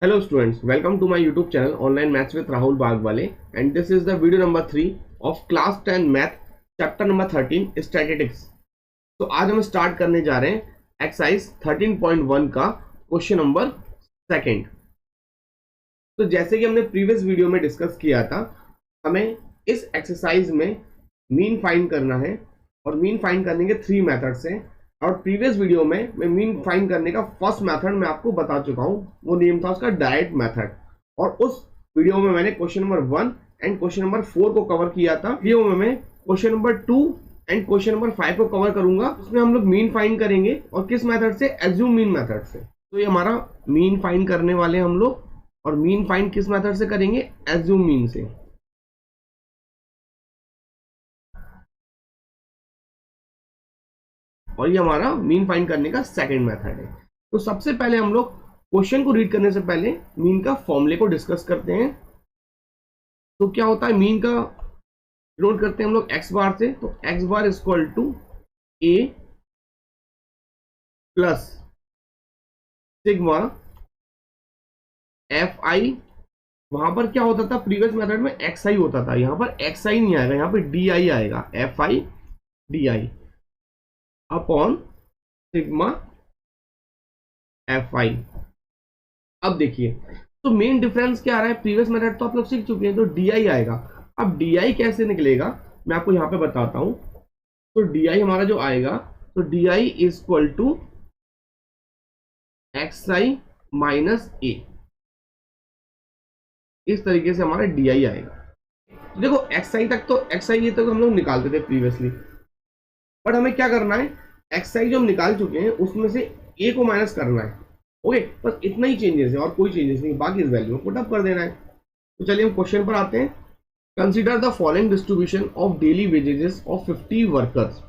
Hello students, welcome to my YouTube channel Online Maths with Rahul Bagwale, and this is the video number 3 of class 10 math chapter number 13 statistics। तो आज हम start करने जा रहे हैं exercise 13.1 का question number second. तो जैसे कि हमने प्रीवियस वीडियो में डिस्कस किया था, हमें इस एक्सरसाइज में मीन फाइंड करना है और मीन फाइंड करने के 3 मेथड्स हैं। और प्रीवियस वीडियो में मैं मीन फाइंड करने का फर्स्ट मेथड मैं आपको बता चुका हूं, वो नेम था उसका डायरेक्ट मेथड। और उस वीडियो में मैंने question number 1 and question number 4 को कवर किया था। वीडियो में मैं question number 2 and question number 5 को कवर करूंगा। उसमें हम लोग मीन फाइंड करेंगे और किस मेथड से, एज्यूम मीन मेथड से। तो ये हमारा मीन फाइंड करने वाले हम लोग, और मीन फाइंड किस मेथड से करेंगे, एज्यूम मीन से। और ये हमारा मीन फाइंड करने का सेकंड मेथड है। तो सबसे पहले हम लोग क्वेश्चन को रीड करने से पहले मीन का फॉर्मूले को डिस्कस करते हैं। तो क्या होता है, मीन का नोट करते हैं हम लोग एक्स बार से। तो X bar equal to A plus sigma F I. वहां पर क्या होता था, प्रीवियस मेथड में एक्स आई होता था, यहां पर एक्स आई नहीं आएगा, यहां पर डी आई आएगा, F I D I upon sigma F आई। अब देखिए, तो मेन डिफरेंस क्या आ रहा है, प्रीवियस मेथड तो आप लोग सीख चुके हैं, तो डी आई आएगा। अब डी आई कैसे निकलेगा मैं आपको यहां पे बताता हूं। तो डी आई हमारा जो आएगा, तो D I is equal to X I minus A. इस तरीके से हमारा डी आई आएगा। तो देखो एक्स आई तक, तो एक्स आई ये तक हम लोग निकालते थे प्रीवियसली, बट हमें क्या करना है, एक्स आई जो हम निकाल चुके हैं उसमें से ए को माइनस करना है। ओके, बस इतना ही चेंजेस है और कोई चेंजेस नहीं, बाकी इस वैल्यू में पुटअप कर देना है। तो चलिए हम क्वेश्चन पर आते हैं। Consider the following distribution of daily wages of 50 workers.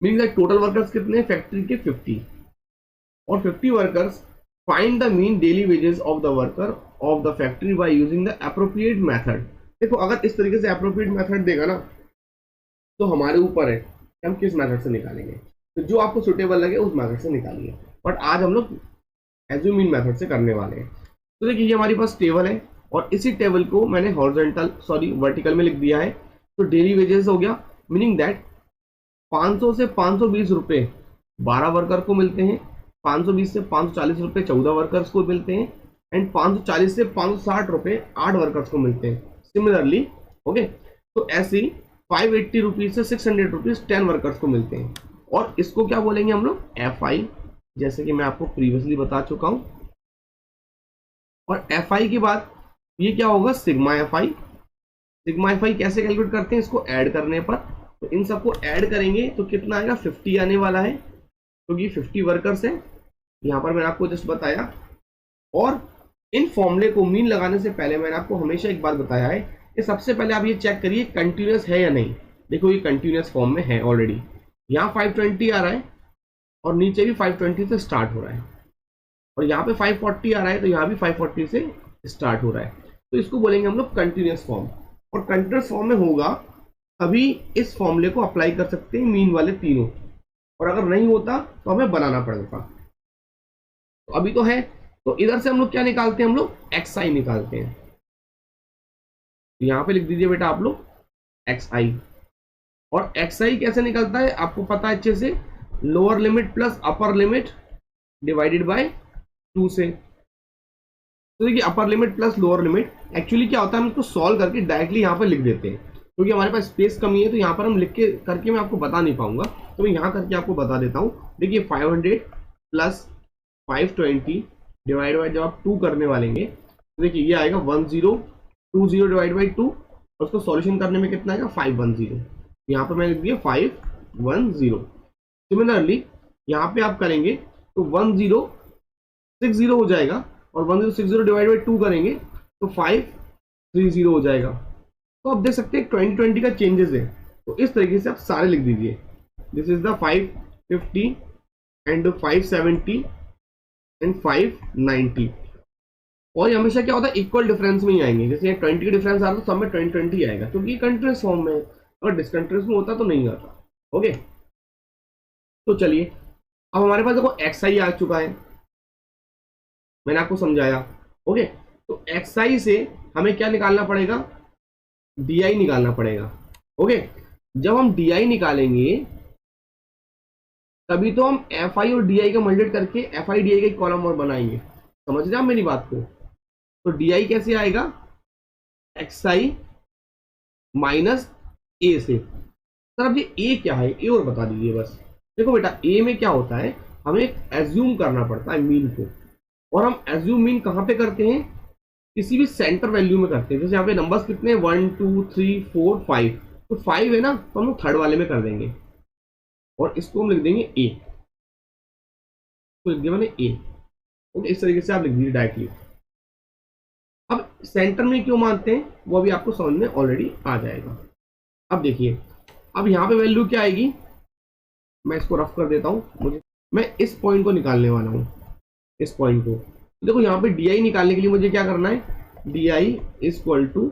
Meaning that total workers कितने हैं, फैक्ट्री के 50, और 50 workers. Find the mean daily wages of the worker of the factory by using the appropriate method. देखो, अगर इस तरीके से appropriate method देगा ना, तो हमारे ऊपर है कि हम किस मेथड से निकालेंगे। तो जो आपको सुटेबल लगे उस मेथड से निकालिए, बट आज हम लोग एज्यूम मीन मेथड से करने वाले हैं। तो देखिए, ये हमारे पास टेबल है और इसी टेबल को मैंने वर्टिकल में लिख दिया है। तो डेली वेजेस हो गया, मीनिंग दैट 500 से 520 रुपए 12 वर्कर को मिलते हैं, 520 से 540 रुपए 14 वर्कर्स को मिलते हैं, एंड 540 से 560 रुपए 8 वर्कर्स को मिलते हैं। सिमिलरली, ओके, तो ऐसे 580 रुपीज से 600 रुपीज 10 वर्कर्स को मिलते हैं। और इसको क्या बोलेंगे हम लोग, एफ आई, जैसे कि मैं आपको प्रीवियसली बता चुका हूं। और एफ आई के बाद ये क्या होगा, सिग्मा एफ आई। सिग्मा एफ आई कैसे कैलकुलेट करते हैं, इसको ऐड करने पर। तो इन सबको ऐड करेंगे तो कितना आएगा, 50 आने वाला है, क्योंकि 50 वर्कर्स है, यहां पर मैंने आपको जस्ट बताया। और इन फॉर्मूले को मीन लगाने से पहले मैंने आपको हमेशा एक बार बताया है कि सबसे पहले आप ये चेक करिए कंटिन्यूअस है या नहीं। देखो, ये कंटिन्यूअस फॉर्म में है ऑलरेडी, यहाँ 520 आ रहा है और नीचे भी 520 से स्टार्ट हो रहा है, और यहाँ पे 540 आ रहा है, तो यहाँ भी 540 से स्टार्ट हो रहा है। तो इसको बोलेंगे हम लोग कंटिन्यूअस फॉर्म। और कंटिन्यूअस फॉर्म में होगा तभी इस फॉर्मूले को अप्लाई कर सकते हैं मीन वाले तीनों, और अगर नहीं होता तो हमें बनाना पड़ेगा। तो अभी तो है, तो इधर से हम लोग क्या निकालते हैं, हम लोग एक्स आई निकालते हैं। यहां पे लिख दीजिए बेटा आप लोग एक्स आई। और एक्स आई कैसे निकलता है आपको पता है अच्छे से, lower limit plus upper limit divided by 2 से। तो देखिए, upper limit plus lower limit, actually क्या होता है, हम इसको सॉल्व करके डायरेक्टली यहाँ पर लिख देते हैं, क्योंकि हमारे पास स्पेस कमी है, तो यहाँ पर हम लिख के करके मैं आपको बता नहीं पाऊंगा, तो मैं यहाँ करके आपको बता देता हूँ। देखिए, 500 प्लस 520 डिवाइड बाय, जब आप 2 करने वालेंगे तो देखिए ये आएगा 1020 डिवाइड बाई 2, और उसको सॉल्यूशन करने में कितना आएगा, 510। यहाँ पर मैंने लिख दिया 510। सिमिलरली यहाँ पे आप करेंगे तो 1060 हो जाएगा, और 1060 डिवाइड बाई 2 करेंगे तो 530 हो जाएगा। तो आप देख सकते हैं 2020 का चेंजेस है। तो इस तरीके से आप सारे लिख दीजिए, this is the 550 and 570 and 590। और ये हमेशा क्या होता है, इक्वल डिफरेंस में ही आएंगे। जैसे 20 का डिफरेंस आ रहा है तो सब में 20 आएगा, क्योंकि ये कंटिन्यूअस फॉर्म में है, अगर डिसकंटिन्यूअस में होता तो नहीं आता। ओके, तो चलिए, अब हमारे पास देखो एक्स आई आ चुका है, मैंने आपको समझाया। ओके, तो एक्स आई से हमें क्या निकालना पड़ेगा, डी आई निकालना पड़ेगा। ओके, जब हम डी आई निकालेंगे तभी तो हम एफ आई और डी आई का मल्टीप्लाई करके एफ आई डी आई का एक कॉलम और बनाएंगे। समझ रहे आप मेरी बात को? तो डी आई कैसे आएगा, एक्स आई माइनस ए से। सर अब ये ए क्या है, ए और बता दीजिए बस। देखो बेटा, ए में क्या होता है, हमें एज्यूम करना पड़ता है मीन को, और हम एज्यूम मीन कहाँ पे करते हैं, किसी भी सेंटर वैल्यू में करते हैं। जैसे यहाँ पे नंबर्स कितने हैं, 1 2 3 4 5, तो 5 है ना, तो हम लोग थर्ड वाले में कर देंगे और इसको हम लिख देंगे ए, तो लिख दिया मैंने ए। ओके, इस तरीके से आप लिख दीजिए डायरेक्टली। अब सेंटर में क्यों मानते हैं वो अभी आपको समझ में ऑलरेडी आ जाएगा। अब देखिए, अब यहाँ पे वैल्यू क्या आएगी, मैं इसको रफ कर देता हूँ, मुझे मैं इस पॉइंट को निकालने वाला हूँ, इस पॉइंट को। तो देखो यहाँ पे डी आई निकालने के लिए मुझे क्या करना है, D I is equal to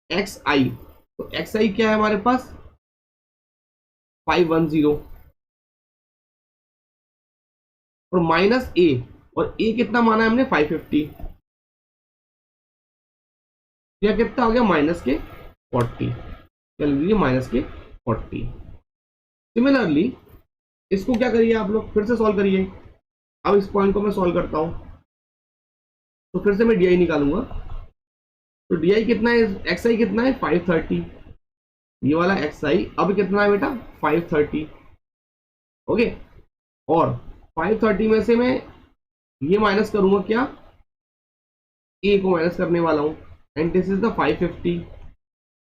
X I. तो एक्स आई क्या है हमारे पास, 510, और माइनस ए, और ए कितना माना है हमने, 550, या कितना हो गया, माइनस के 40, चल लीजिए माइनस के 40। सिमिलरली इसको क्या करिए आप लोग, फिर से सॉल्व करिए। अब इस पॉइंट को मैं सॉल्व करता हूं, तो फिर से मैं डी आई निकालूंगा। तो डी आई कितना है, एक्स आई कितना है, 530, ये वाला एक्स आई अब कितना है बेटा, 530। ओके, और 530 में से मैं ये माइनस करूंगा क्या, ए को माइनस करने वाला हूं, एंड दिस इज द 550।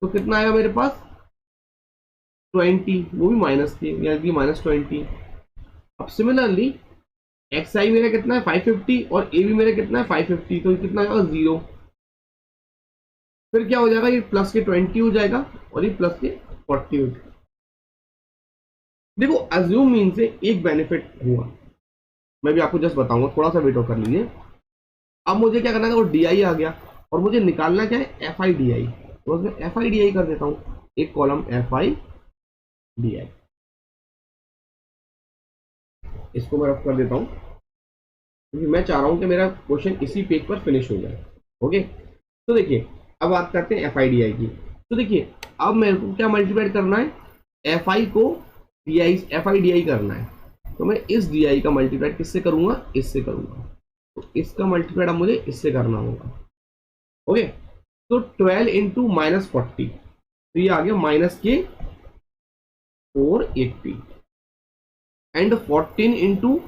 तो कितना आएगा मेरे पास, 20, वो भी माइनस के, यानी -20। अब सिमिलरली एक्स आई मेरा कितना है, 550, और ए भी मेरा कितना है, 550, तो कितना आएगा, 0। फिर क्या हो जाएगा, ये प्लस के 20 हो जाएगा और ये प्लस के 40 हो जाएगा। देखो अज्यूम मीन से एक बेनिफिट हुआ, मैं भी आपको जस्ट बताऊंगा, थोड़ा सा वेट कर लीजिए। अब मुझे क्या करना है, वो डी आई आ गया और मुझे निकालना क्या है, एफ आई डी आई। तो मैं एफ आई डी आई कर देता हूं, एक column F I D I, इसको मैं रफ कर देता हूं क्योंकि मैं चाह रहा हूं कि मेरा क्वेश्चन इसी पेज पर फिनिश हो जाए। ओके, तो देखिए अब बात करते हैं एफ आई डी आई की। तो देखिए अब मेरे को क्या मल्टीप्लाई करना है, एफ आई को D I, F I D I करना है। तो मैं इस डी आई का मल्टीप्लाई किससे करूंगा, इससे करूंगा। तो इसका मल्टीप्लाई अब मुझे इससे करना होगा। ओके, तो 12 इंटू -40, तो ये आ गया माइनस के 480, एंड 14 इंटू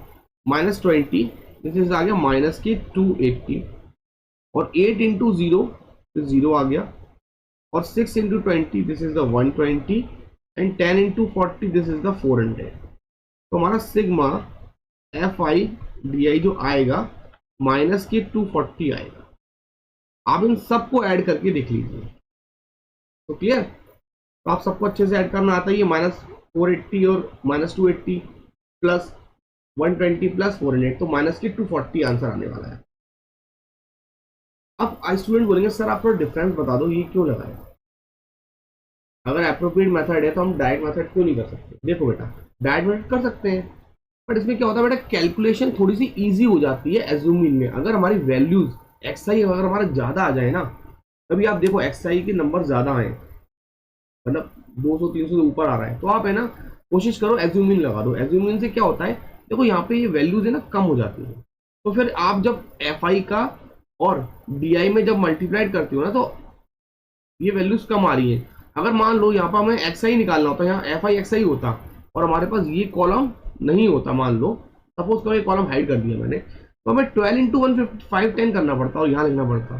-20, दिस इज आ गया माइनस के 280, और 8 इंटू 0, तो 0 आ गया, और 6 into 20, this is the 120, and 10 into 40, this is the 400। तो हमारा sigma F I D I जो आएगा माइनस के 240 आएगा। आप इन सबको ऐड करके देख लीजिए, तो क्लियर, तो आप सबको अच्छे से ऐड करना आता है। ये -480 और -280 प्लस 120 प्लस 400, तो माइनस के 240 आंसर आने वाला है। अब आई स्टूडेंट बोलेंगे सर आप थोड़ा डिफरेंस बता दो, ये क्यों लगाया, अगर अप्रोप्रिएट मेथड है तो हम डायरेक्ट मेथड क्यों नहीं कर सकते। देखो बेटा, डायरेक्ट मेथड कर सकते हैं, बट इसमें क्या होता है बेटा, कैलकुलेशन थोड़ी सी इजी हो जाती है एज्यूमिंग में। अगर हमारी वैल्यूज एक्स आई अगर हमारा ज्यादा आ जाए ना, तभी आप देखो एक्स आई के नंबर ज्यादा आए, मतलब 200-300 से ऊपर आ रहा है, तो आप है ना कोशिश करो एज्यूमिंग लगा दो। एज्यूमिंग से क्या होता है, देखो यहाँ पे ये वैल्यूज है ना कम हो जाती है, तो फिर आप जब एफ आई का और डी आई में जब मल्टीप्लाइड करते हो ना, तो ये वैल्यूज कम आ रही है। अगर मान लो यहाँ पर हमें एक्स आई निकालना होता, यहाँ एफ आई एक्स आई होता और हमारे पास ये कॉलम नहीं होता, मान लो सपोज करो ये कॉलम हाइड कर दिया मैंने, तो हमें 12 इंटू 155 करना पड़ता और यहाँ लिखना पड़ता,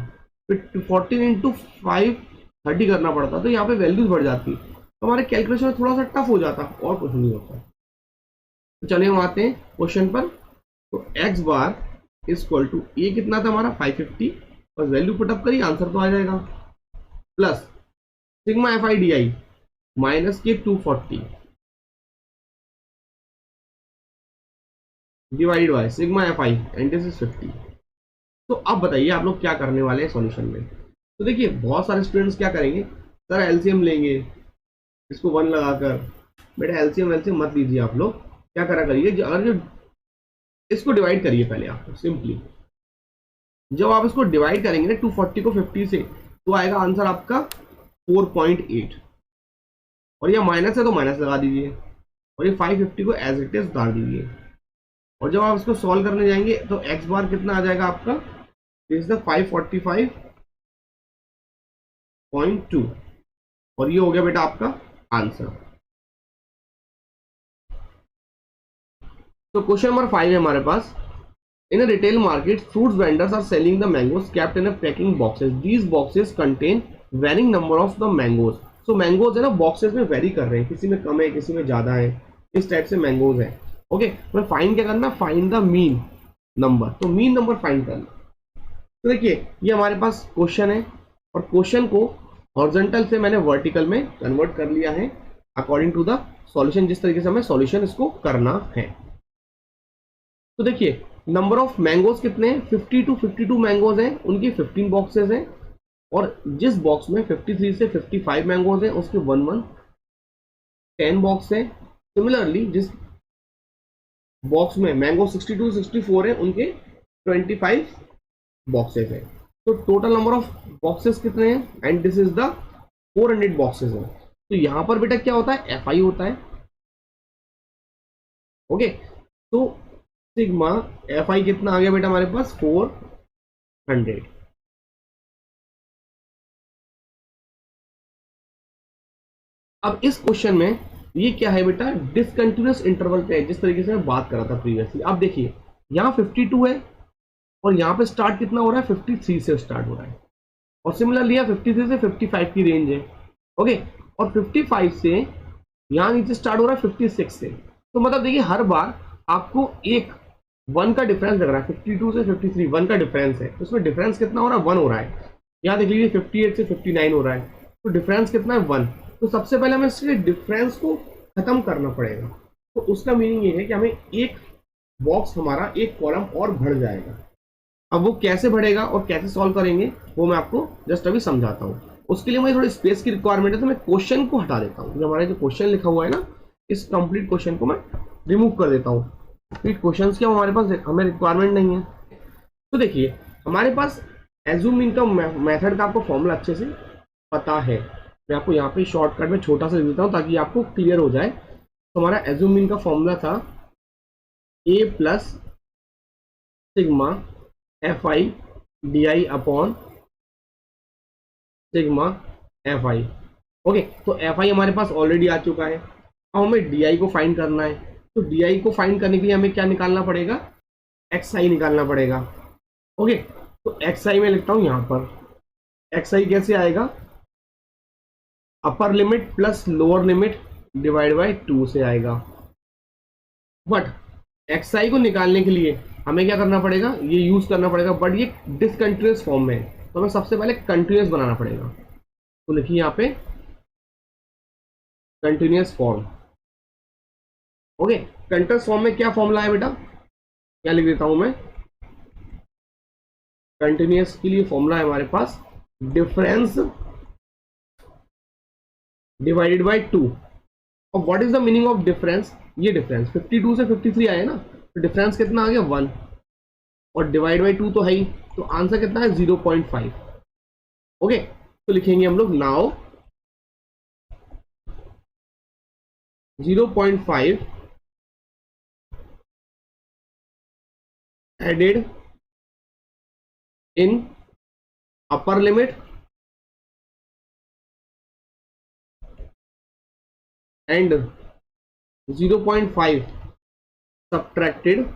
फिर 14 इंटू 530 करना पड़ता, तो यहाँ पे वैल्यूज बढ़ जाती, तो हमारे कैलकुलेशन में थोड़ा सा टफ हो जाता और कुछ नहीं होता। तो चलिए हम आते हैं क्वेश्चन पर। तो एक्स बार इक्वल टू ए कितना था हमारा 550, बस वैल्यू पुटअप करिए आंसर तो आ जाएगा, plus sigma F I D I minus के 240 divide by sigma F I and this is 50। तो अब बताइए आप लोग क्या करने वाले हैं सॉल्यूशन में। तो देखिए बहुत सारे स्टूडेंट्स क्या करेंगे, सर एलसीएम लेंगे, इसको 1 लगाकर। बेटा एलसीएम मत लीजिए, आप लोग क्या करा करिए, अगर जो इसको डिवाइड करिए पहले आप सिंपली। जब आप इसको डिवाइड करेंगे ना 240 को 50 से, तो आएगा आंसर आपका 4.8, और ये माइनस है तो माइनस लगा दीजिए, और ये 550 को एज इट इज उतार दीजिए। और जब आप इसको सॉल्व करने जाएंगे तो एक्स बार कितना आ जाएगा आपका, दिस इज द 545.2, और ये हो गया बेटा आपका आंसर। तो क्वेश्चन नंबर 5 है हमारे पास, in a retail market fruits vendors are selling the mangoes kept in a packing boxes, these boxes contain varying number of the mangoes. So mangoes है ना बॉक्सेस में वेरी कर रहे हैं, किसी में कम है किसी में ज्यादा है, इस टाइप से मैंगोज है। ओके, तो फाइंड क्या करना, फाइंड द मीन नंबर, तो मीन नंबर फाइंड करना। तो देखिए ये हमारे पास क्वेश्चन है, और क्वेश्चन को हॉरिजॉन्टल से मैंने वर्टिकल में कन्वर्ट कर लिया है अकॉर्डिंग टू द सॉल्यूशन, जिस तरीके से हमें सॉल्यूशन इसको करना है। तो देखिए नंबर ऑफ मैंगोज कितने हैं, 50 to 52 मैंगोज हैं, उनकी 15 बॉक्सेस हैं, और जिस बॉक्स में 53 से 55 मैंगोज हैं उसके 10 बॉक्स हैं। सिमिलरली जिस बॉक्स में मैंगो 62 64 है उनके 25 बॉक्सेस हैं। तो टोटल नंबर ऑफ बॉक्सेस कितने हैं, and this is the 400 boxes हैं। तो यहां पर बेटा क्या होता है, एफ आई होता है। ओके, तो सिग्मा एफ आई कितना आ गया बेटा हमारे पास 400। अब इस क्वेश्चन में ये क्या है बेटा, डिसकंटिन्यूअस इंटरवल पे है, जिस तरीके से मैं बात कर रहा था प्रीवियसली। अब देखिए यहाँ 52 है, और यहाँ पे स्टार्ट कितना हो रहा है, 53 से स्टार्ट हो रहा है, और सिमिलरली यहाँ 53 से 55 की रेंज है। ओके, और 55 से यहाँ नीचे स्टार्ट हो रहा है 56 से। तो मतलब देखिए हर बार आपको एक 1 का डिफरेंस लग रहा है, 52 से 53 1 का डिफरेंस है, तो उसमें डिफरेंस कितना हो रहा है, 1 हो रहा है। यहाँ देख लीजिए 58 से 59 हो रहा है, तो डिफरेंस कितना है, 1। तो सबसे पहले हमें इसके डिफरेंस को खत्म करना पड़ेगा। तो उसका मीनिंग ये है कि हमें एक बॉक्स हमारा एक कॉलम और बढ़ जाएगा। अब वो कैसे बढ़ेगा और कैसे सॉल्व करेंगे वो मैं आपको जस्ट अभी समझाता हूँ। उसके लिए मुझे थोड़ी स्पेस की रिक्वायरमेंट है, तो मैं क्वेश्चन को हटा देता हूँ। जो हमारा जो क्वेश्चन लिखा हुआ है ना, इस कंप्लीट क्वेश्चन को मैं रिमूव कर देता हूँ, क्योंकि क्वेश्चन की हमारे पास हमें रिक्वायरमेंट नहीं है। तो देखिए हमारे पास एज्यूम मीन का मेथड का आपको फॉर्मूला अच्छे से पता है। मैं आपको यहाँ पे शॉर्टकट में छोटा सा देता हूँ ताकि आपको क्लियर हो जाए। तो हमारा एज्यूम मीन का फॉर्मूला था a plus sigma F I D I upon sigma F I. Okay, तो एफ आई हमारे पास ऑलरेडी आ चुका है। अब हमें डी आई को फाइंड करना है, तो डी आई को फाइंड करने के लिए हमें क्या निकालना पड़ेगा, एक्स आई निकालना पड़ेगा। ओके, तो एक्स आई में लिखता हूँ यहाँ पर, एक्स आई कैसे आएगा, upper limit plus lower limit divide by 2 से आएगा। बट एक्स आई को निकालने के लिए हमें क्या करना पड़ेगा, ये यूज करना पड़ेगा, बट ये डिसकंटिन्यूअस फॉर्म में है, तो हमें सबसे पहले कंटिन्यूअस बनाना पड़ेगा। तो लिखिए यहाँ पे continuous form. Okay, continuous form में क्या फॉर्मूला है बेटा, क्या लिख देता हूं मैं, कंटिन्यूअस के लिए फॉर्मूला है हमारे पास डिफरेंस डिवाइडेड बाय 2। और what is the meaning of difference, ये डिफरेंस 52 से 53 आया ना, तो डिफरेंस कितना आ गया 1, और डिवाइड बाय 2 तो है ही, तो आंसर कितना है 0.5। ओके, तो लिखेंगे हम लोग now 0.5 added in upper limit and 0.5 subtracted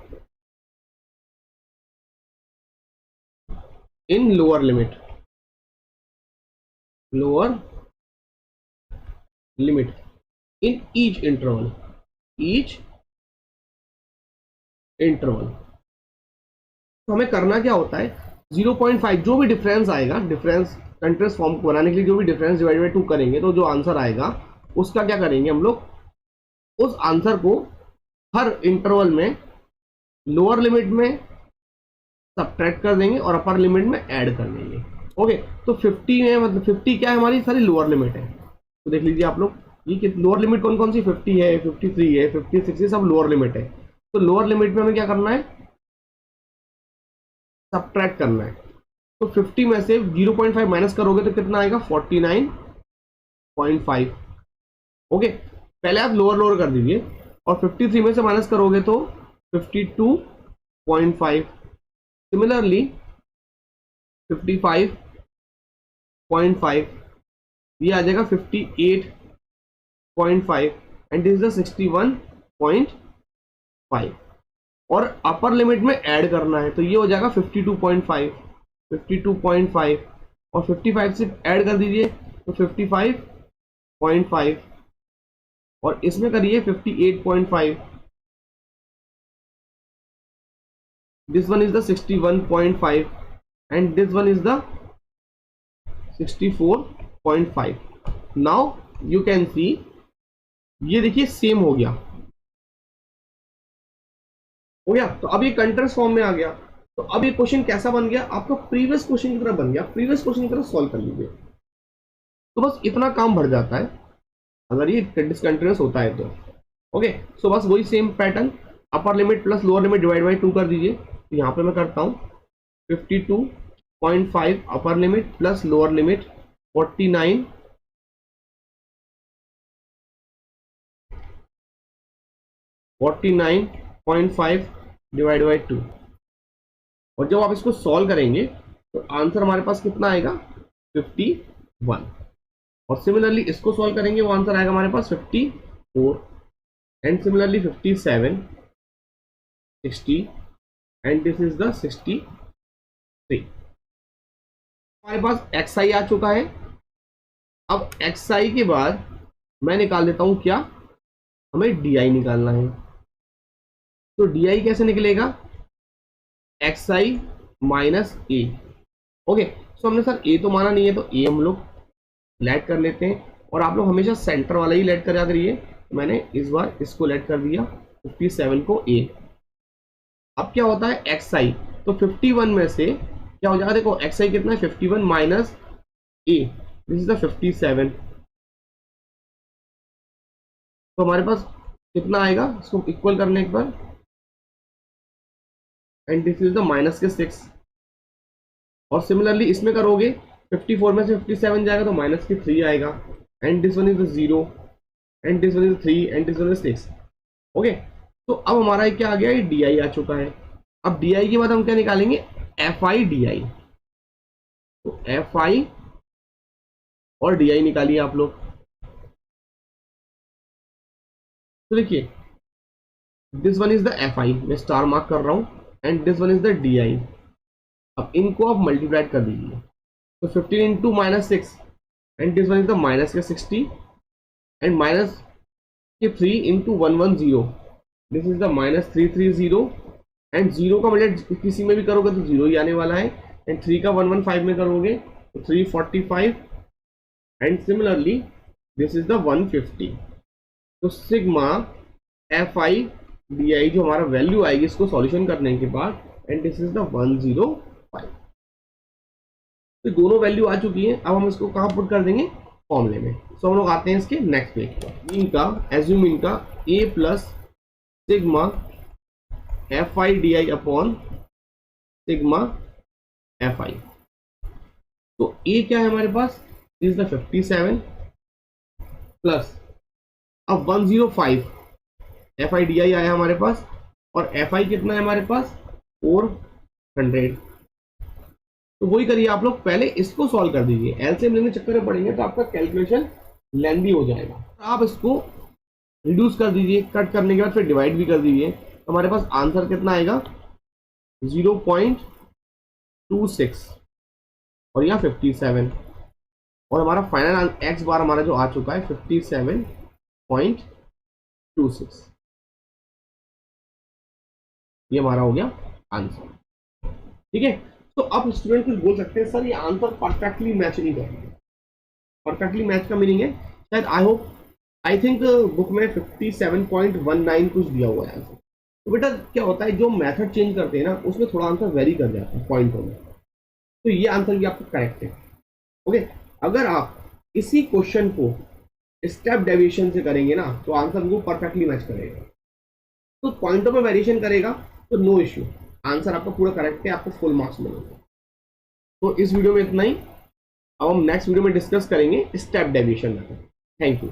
in lower limit in each interval तो हमें करना क्या होता है, 0.5 जो भी डिफरेंस आएगा, डिफरेंस कंटिन्यूअस फॉर्म को बनाने के लिए जो भी डिफरेंस डिवाइड बाय 2 करेंगे, तो जो आंसर आएगा उसका क्या करेंगे हम लोग, उस आंसर को हर इंटरवल में लोअर लिमिट में सब्ट्रैक्ट कर देंगे और अपर लिमिट में ऐड कर देंगे। ओके, तो 50 में मतलब 50 क्या है, हमारी सारी लोअर लिमिट है। तो देख लीजिए आप लोग, ये लोअर लिमिट कौन कौन सी, 50 है, 53 है, 56 है, सब लोअर लिमिट है। तो लोअर लिमिट में हमें क्या करना है, सब्ट्रैक्ट करना है। तो 50 में से 0.5 माइनस करोगे तो कितना आएगा 49.5। ओके, पहले आप लोअर लोअर कर दीजिए और 53 में से माइनस करोगे तो 52.5। सिमिलरली 55.5 ये आ जाएगा 58.5 एंड दिस इज द 61.5। और अपर लिमिट में ऐड करना है तो ये हो जाएगा 52.5 और 55 से ऐड कर दीजिए तो 55.5 और इसमें करिए 58.5। This one is the 61.5 and this one is the 64.5। Now you can see, ये देखिए सेम हो गया तो अब ये कंट्रास्ट फॉर्म में आ गया। तो अब ये क्वेश्चन कैसा बन गया, आपका प्रीवियस क्वेश्चन की तरह बन गया। प्रीवियस क्वेश्चन की तरह सॉल्व कर लीजिए, तो बस इतना काम बढ़ जाता है अगर ये डिसकंटिन्यूअस होता है तो। ओके, सो बस वही same pattern, upper limit plus lower limit divide by 2 कर दीजिए। तो यहाँ पे मैं करता हूँ 52.5 upper limit plus lower limit 49.5 divide by 2। और जब आप इसको सॉल्व करेंगे तो आंसर हमारे पास कितना आएगा 51। और सिमिलरली इसको सॉल्व करेंगे वो आंसर आएगा हमारे पास 54 and similarly 57, 60 and this is the 63। हमारे पास xi आ चुका है। अब xi के बाद मैं निकाल देता हूं क्या, हमें di निकालना है। तो di कैसे निकलेगा, xi माइनस ए। ओके, सो हमने सर a तो माना नहीं है तो a हम लोग लेट कर लेते हैं और आप लोग हमेशा सेंटर वाला ही लेट कर याद रहिए। मैंने इस बार इसको लेट कर दिया 57 को a। अब क्या होता है xi, तो 51 में से क्या हो जाएगा, देखो xi कितना है 51 minus a, this is the 57। तो हमारे पास कितना आएगा, इसको इक्वल करने एक बार and this is the minus के 6। और सिमिलरली इसमें करोगे 54 में से 57 जाएगा तो माइनस के 3 आएगा and this one is the 0 and this one is 3 and this one is 6। Okay, तो अब हमारा क्या आ गया, ये डी आ चुका है। अब डी के बाद हम क्या निकालेंगे, एफ आई डी आई। तो एफ आई और डी आई निकालिए आप लोग। तो देखिए this one is the F I, मैं स्टार मार्क कर रहा हूं and this one is the D I. अब इनको आप मल्टीप्लाई कर दीजिए तो 15 into minus 6 and this one is the minus के 60 एंड माइनस के 3 into 110, this is the minus 330 and 0 का मल्टीप्लाई किसी में भी करोगे तो 0 ही आने वाला है एंड 3 का 115 में करोगे तो 345 and similarly this is the 150। तो sigma F I D I जो हमारा वैल्यू आएगी इसको सॉल्यूशन करने के बाद एंड दिस इज द 105। तो दोनों वैल्यू आ चुकी है। अब हम इसको कहाँ पुट कर देंगे, फॉर्मूले में। सो हम लोग आते हैं इसके नेक्स्ट पेज पर। इनका एज्यूम इनका a plus sigma F I D I upon sigma F आई। तो a क्या है हमारे पास, इज द 57 प्लस अब 105 एफ आई डी आई आया हमारे पास और एफ आई कितना है हमारे पास 400। तो वही करिए आप लोग, पहले इसको सॉल्व कर दीजिए। एलसीएम लेने चक्कर में पड़ेंगे तो आपका कैलकुलेशन लेंदी हो जाएगा। आप इसको रिड्यूस कर दीजिए, कट करने के बाद फिर डिवाइड भी कर दीजिए। तो हमारे पास आंसर कितना आएगा 0.26 और यहाँ 57 और हमारा फाइनल एक्स बार हमारा जो आ चुका है 57.26। ये हमारा हो गया आंसर। ठीक है, तो अब स्टूडेंट कुछ बोल सकते हैं सर ये आंसर परफेक्टली मैच नहीं कर रहा। परफेक्टली मैच का मीनिंग है शायद आई थिंक बुक में 57.19 कुछ दिया हुआ है आंसर। तो बेटा क्या होता है, जो मेथड चेंज करते हैं ना उसमें थोड़ा आंसर वेरी कर जाता है पॉइंटों में। तो ये आंसर भी आपका करेक्ट है। ओके, अगर आप इसी क्वेश्चन को स्टेप डेविएशन से करेंगे ना तो आंसर वो परफेक्टली मैच करेगा। तो पॉइंटों में वेरिएशन करेगा तो नो इश्यू, आंसर आपका पूरा करेक्ट है, आपको फुल मार्क्स मिलेंगे। तो इस वीडियो में इतना ही। अब हम नेक्स्ट वीडियो में डिस्कस करेंगे step deviation method. Thank you.